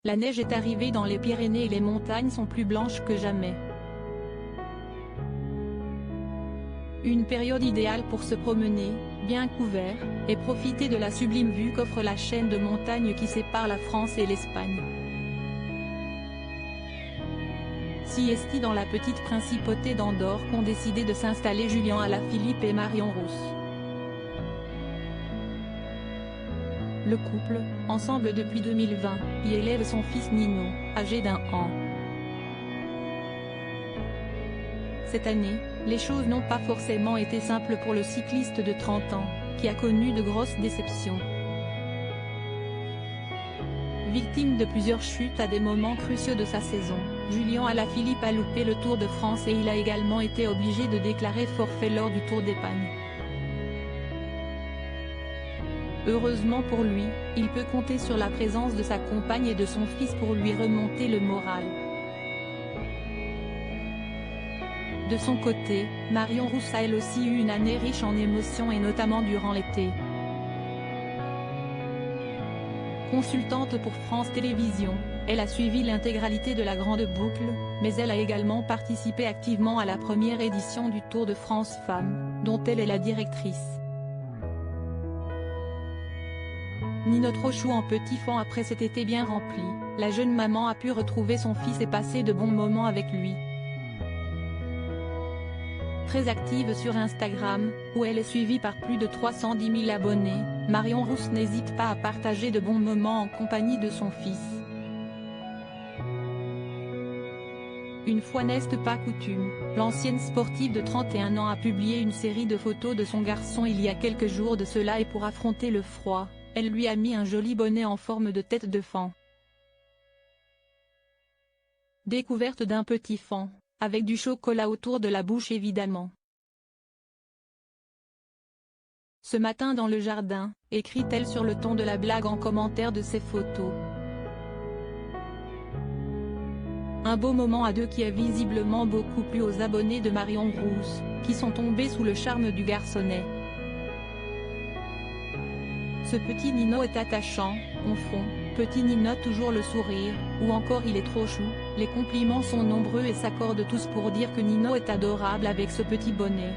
La neige est arrivée dans les Pyrénées et les montagnes sont plus blanches que jamais. Une période idéale pour se promener, bien couvert, et profiter de la sublime vue qu'offre la chaîne de montagnes qui sépare la France et l'Espagne. Siesti dans la petite principauté d'Andorre qu'ont décidé de s'installer Julien Alaphilippe et Marion Rousse. Le couple, ensemble depuis 2020, y élève son fils Nino, âgé d'1 an. Cette année, les choses n'ont pas forcément été simples pour le cycliste de 30 ans, qui a connu de grosses déceptions. Victime de plusieurs chutes à des moments cruciaux de sa saison, Julien Alaphilippe a loupé le Tour de France et il a également été obligé de déclarer forfait lors du Tour d'Espagne. Heureusement pour lui, il peut compter sur la présence de sa compagne et de son fils pour lui remonter le moral. De son côté, Marion Rousse a elle aussi eu une année riche en émotions et notamment durant l'été. Consultante pour France Télévisions, elle a suivi l'intégralité de la Grande Boucle, mais elle a également participé activement à la première édition du Tour de France Femmes, dont elle est la directrice. Nino trop chou en petit fond. Après cet été bien rempli, la jeune maman a pu retrouver son fils et passer de bons moments avec lui. Très active sur Instagram, où elle est suivie par plus de 310 000 abonnés, Marion Rousse n'hésite pas à partager de bons moments en compagnie de son fils. Une fois n'est pas coutume, l'ancienne sportive de 31 ans a publié une série de photos de son garçon il y a quelques jours de cela et pour affronter le froid, elle lui a mis un joli bonnet en forme de tête de faon. Découverte d'un petit faon, avec du chocolat autour de la bouche évidemment. Ce matin dans le jardin, écrit-elle sur le ton de la blague en commentaire de ses photos. Un beau moment à deux qui a visiblement beaucoup plu aux abonnés de Marion Rousse, qui sont tombés sous le charme du garçonnet. Ce petit Nino est attachant, on fond, petit Nino toujours le sourire, ou encore il est trop chou. Les compliments sont nombreux et s'accordent tous pour dire que Nino est adorable avec ce petit bonnet.